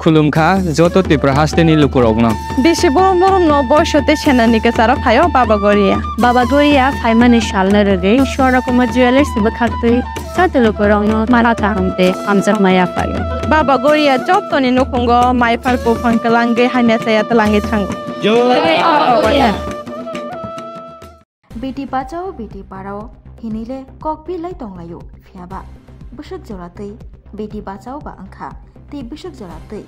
खुलुमखा जत त्रिपुरा हास्टेनि लुकुरगनो बेसे बरम बरम न बयसते सेनानि केसारा फायो बाबा गोरिया फाइमानि शालना रगे शोरा कुमा ज्वेलर्स बखाते साते लुकुरगनो माराता हमते आमजा माया फायो बाबा गोरिया जतनि नखंगो माइफार को फंकलांगे हानेसाया तलांगे थांगो बेटी बचाओ बेटी पढ़ाओ हिनीले कॉकपी लाई तोंगलायो फियाबा बुशक जरातै बेटी बचाओ बा अंखा ते बुशक जरातै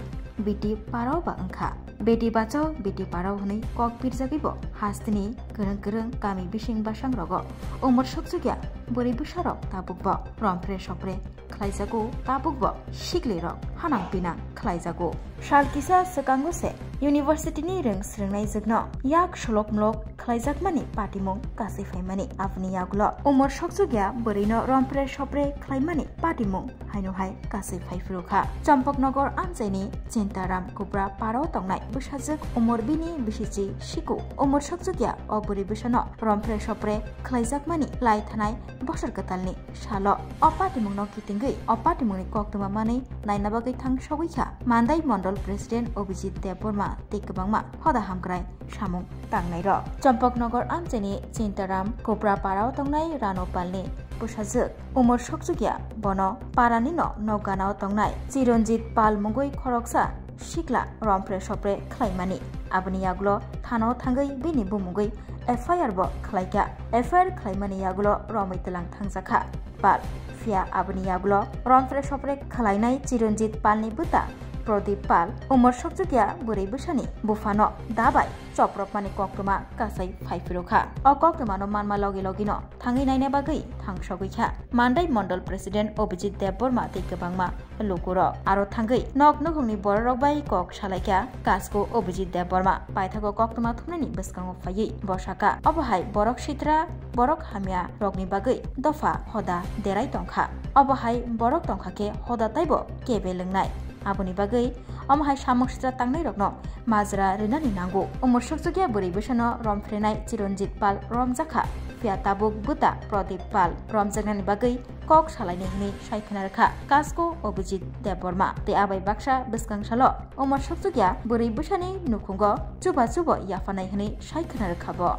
बेटी पढ़ाओ बा अंखा बेटी बचाओ बेटी पढ़ाओ हनै कॉकपी जगिबो हास्तिनि गरं गरं गामि बिसिं बासां रगो उमर सकजुग्या बोरै बुसारक ताबुकबो रमफ्रे सप्रे खलाइजागो ताबुकबो शिगले रक हानां बिनां खलाइजागो शालकिसा सकांगोसे यूनिवर्सिटीनि रों स्रोंनाय जगनो याक शलक मलक खलाइजागमानि पाटिमुं गासै फाइमानि आफनि यागलो उमर सकजुग्या बोरैनो रमफ्रे सप्रे खलाइमानि पाटिमुं हायनोहाय गासै फाइफ्रुखा चम्पकनगर आमजायनि चिन्ताराम कुब्रा पाराव तंनाय बुसाजक उमर बिनि बिसिजि शिकु उमर सकजुग्या अ बोरै बुसानो रमफ्रे सप्रे खलाइजागमानि लाइ थानाय बसर गतालनि शालो अ पाटिमुंनो कितिंगै अ पाटिमुंनि कक्तमा मानै नायनाबागै थां सगैखा मान्दाय मण्डल प्रेसिडेन्ट अभिजित देबबर्मा तेकबांमा हदा हामग्राय सामुं तांनाय र चम्पकनगर आमजेनि चिन्ताराम कोब्रा पाराव तंनाय रानोपालनि बुसाजक उमर सकजुग्या बनो पारानि नगानाव तंनाय चिरन्जित पाल मुंगै खरकसा शिकला रमफ्रे सप्रे खलाइमानि आबनि यागलो थानो थांगै बेनि बुमुगै एफआईआर बो खलाइका एफआईआर खलाइमानि यागलो रमैतलां थांजाखा पाल फिया आबनि यागलो रमफ्रे सप्रे खलाइनाय चिरन्जित पालनि बुता प्रदीप पाल उमर सकजुग्या बोरै बुसानि बुफानो दाबाय चप्रपमानि कक्तमा गासै फाइफिरोखा अ कक्तमानो मानमा लगे लगिनो थाङै नायना बागै थांसगैखा मान्दाय मण्डल प्रेसिडेन्ट अभिजित देबबर्मा तेकबांमा लुकुर आरो थाङै नक नहुंनि बररबाय कक सालाइका कासको अभिजित देबबर्मा पाइथागो कक्तमा थुमनानि बसकांगो फायै बसाका अबहाय बरक सित्रा बरक हामिया रगनि बागै दफा हदा देराय तंखा अबहाय बरक तंखाके हदा ताइबो केबे लोंनाय आबनि बागै अमहाय सामक्सित्रा तांनाय रगनो माजरा रिनानि नांगौ उमर सकजुग्या बोरै बुसानो रमफ्रेनाय चिरन्जित पाल रमजाखा फिया ताबुक बुता प्रदीप पाल रमजागनानि बागै कक सालायनि हनै सायखनारखा कासको अभिजित देबबर्मा ते आबाय बाक्सा बिस्कांसालो उमर सकजुग्या बोरै बुसानि नुखुंगो चुबा चुबो याफानाय हनै सायखनारखाबो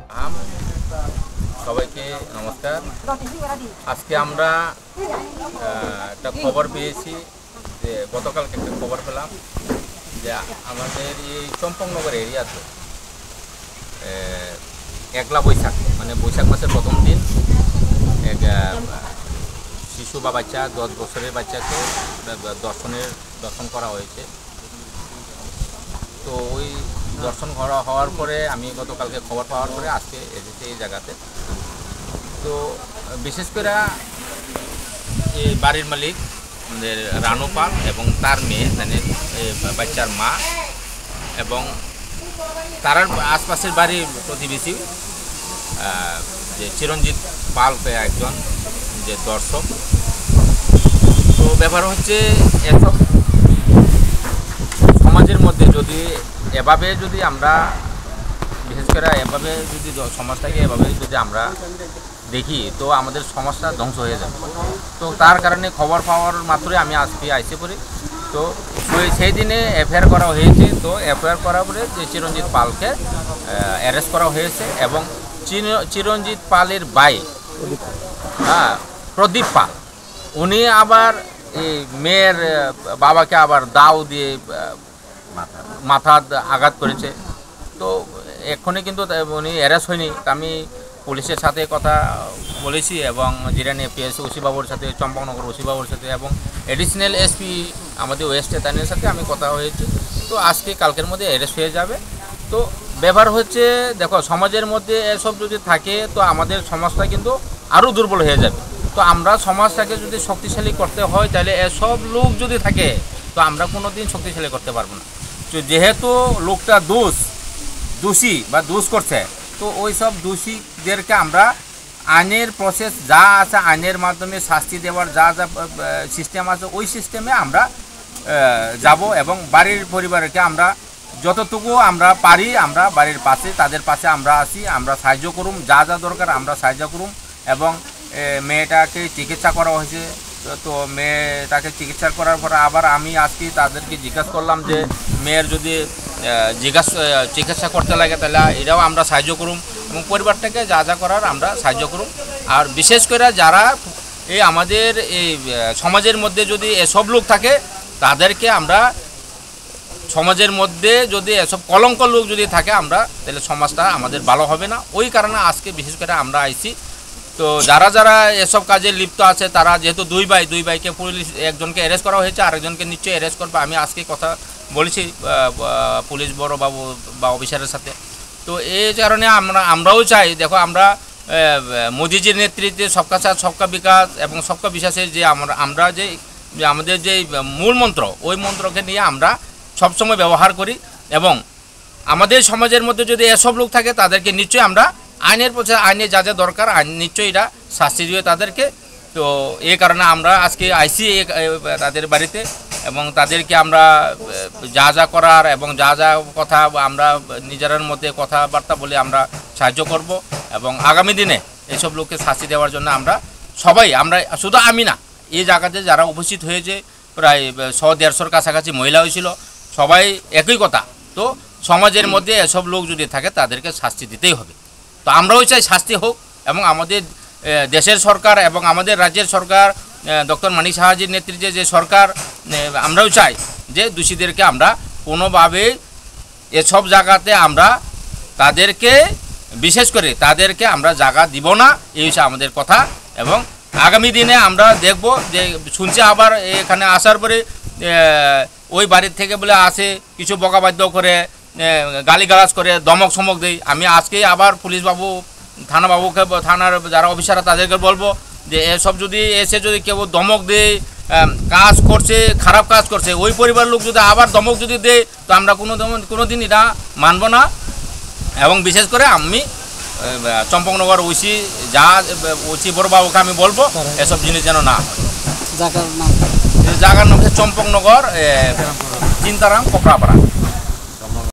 সবাইকে নমস্কার আজকে আমরা একটা খবর পেয়েছি যে গতকালকে একটা খবর পেলাম যে আমাদের এই চম্পকনগর এরিয়াতে একলা বৈশাখ মানে বৈশাখ মাসের প্রথম দিন এক শিশু বা বাচ্চা 10 বছরের বাচ্চাকে দর্শন করা হয়েছে। তো ওই দর্শন করা হওয়ার পরে আমি গতকালকে খবর পাওয়ার পরে আজকে এসেছি এই জায়গাতে। তো বিশেষ করে এই বাড়ির মালিক আমাদের রানু পাল এবং তার মেয়ে মানে বাচ্চার মা এবং তার আশপাশের বাড়ির প্রতিবেশী যে চিরঞ্জিত পাল একজন যে দর্শক। তো ব্যাপার হচ্ছে এসব সমাজের মধ্যে যদি এভাবে যদি আমরা বিশেষ করে এভাবে যদি সমাজটাকে এভাবে যদি আমরা দেখি তো আমাদের সমাজটা ধ্বংস হয়ে যাবে। তো তার কারণে খবর পাওয়ার মাত্রই আমি আজকে আইসে পড়ি। তো সেই দিনে এফআইআর করা হয়েছে। তো এফআইআর করার পরে যে চিরঞ্জিত পালকে অ্যারেস্ট করা হয়েছে এবং চিরঞ্জিত পালের ভাই প্রদীপ পাল উনি আবার এই মেয়ের বাবাকে আবার দাও দিয়ে মাথা আঘাত করেছে। তো এক্ষুনি কিন্তু উনি অ্যারেস্ট হয়নি। আমি পুলিশের সাথে কথা বলেছি এবং জিরানি পিএস ওসিবাবুর সাথে চম্পকনগর ওসিবাবুর সাথে এবং এডিশনাল এসপি আমাদের ওয়েস্টে তাদের সাথে আমি কথা হয়েছি। তো আজকে কালকের মধ্যে অ্যারেস্ট হয়ে যাবে। তো ব্যাপার হচ্ছে দেখো সমাজের মধ্যে এসব যদি থাকে তো আমাদের সমাজটা কিন্তু আরও দুর্বল হয়ে যাবে। তো আমরা সমাজটাকে যদি শক্তিশালী করতে হয় তাহলে এসব লোক যদি থাকে তো আমরা কোনো দিন শক্তিশালী করতে পারবো না। তো যেহেতু লোকটা দোষী বা দোষ করছে তো ওই সব দোষীদেরকে আমরা আইনের প্রসেস যা আছে আইনের মাধ্যমে শাস্তি দেওয়ার যা যা সিস্টেম আছে ওই সিস্টেমে আমরা যাব এবং বাড়ির পরিবারকে আমরা যতটুকু আমরা পারি আমরা বাড়ির পাশে তাদের পাশে আমরা আসি, আমরা সাহায্য করুম, যা যা দরকার আমরা সাহায্য করুম এবং মেয়েটাকে চিকিৎসা করা হয়েছে তো মেয়ে তাকে চিকিৎসা করার পরে আবার আমি আজকে তাদেরকে জিজ্ঞাসা করলাম যে মেয়ের যদি চিকিৎসা করতে লাগে তাহলে এটাও আমরা সাহায্য করুম এবং পরিবারটাকে যা যা করার আমরা সাহায্য করুম। আর বিশেষ করে যারা এই আমাদের এই সমাজের মধ্যে যদি এসব লোক থাকে তাদেরকে আমরা সমাজের মধ্যে যদি এসব কলঙ্ক লোক যদি থাকে আমরা তাহলে সমাজটা আমাদের ভালো হবে না। ওই কারণে আজকে বিশেষ করে আমরা আইছি। তো যারা যারা এসব কাজে লিপ্ত আছে তারা যেহেতু দুই ভাইকে পুলিশ একজনকে অ্যারেস্ট করা হয়েছে, আরেকজনকে নিশ্চয়ই অ্যারেস্ট করবে। আমি আজকে কথা বলেছি পুলিশ বড়বাবু বা অফিসারের সাথে। তো এই কারণে আমরাও চাই, দেখো আমরা মোদিজির নেতৃত্বে সবকা সাথ সবকা বিকাশ এবং সবকা বিশ্বাসের যে আমরা যে আমাদের যে মূল মন্ত্র, ওই মন্ত্রকে নিয়ে আমরা সবসময় ব্যবহার করি এবং আমাদের সমাজের মধ্যে যদি এসব লোক থাকে তাদেরকে নিশ্চয়ই আমরা আইনে যা যা দরকার আইন নিশ্চয়ই এটা শাস্তি দিয়ে তাদেরকে। তো এই কারণে আমরা আজকে আইসি তাদের বাড়িতে এবং তাদেরকে আমরা যা যা করার এবং যা যা কথা আমরা নিজেদের মধ্যে কথাবার্তা বলে আমরা সাহায্য করব এবং আগামী দিনে এইসব লোককে শাস্তি দেওয়ার জন্য আমরা সবাই, আমরা শুধু আমি না, এই জায়গাতে যারা উপস্থিত হয়েছে প্রায় 100-150 কাছাকাছি মহিলা হয়েছিল, সবাই একই কথা। তো সমাজের মধ্যে এসব লোক যদি থাকে তাদেরকে শাস্তি দিতেই হবে। তো আমরাও চাই শাস্তি হোক এবং আমাদের দেশের সরকার এবং আমাদের রাজ্যের সরকার ডক্টর মানিক সাহাজির নেতৃত্বে যে সরকার, আমরাও চাই যে দোষীদেরকে আমরা কোনোভাবে এসব জায়গাতে আমরা তাদেরকে বিশেষ করে তাদেরকে আমরা জায়গা দিব না, এই হচ্ছে আমাদের কথা। এবং আগামী দিনে আমরা দেখব যে শুনছি আবার এখানে আসার পরে ওই বাড়ির থেকে বলে আসে কিছু বকাবাদ্য করে গালিগালাজ করে দমক সমক দেয়। আমি আজকেই আবার পুলিশ বাবু থানার যারা অফিসাররা তাদেরকে বলবো যে এসব যদি এসে যদি কেউ দমক দেয়, কাজ করছে খারাপ কাজ করছে, ওই পরিবার লোক যদি আবার দমক যদি দেয় তো আমরা কোনোদিন এটা মানব না। এবং বিশেষ করে আমি চম্পকনগর ওসি বড়বাবুকে আমি বলবো এসব জিনিস যেন না হয়। জায়গার নাম হচ্ছে চম্পকনগর চিন্তারাম কোকরাপাড়া।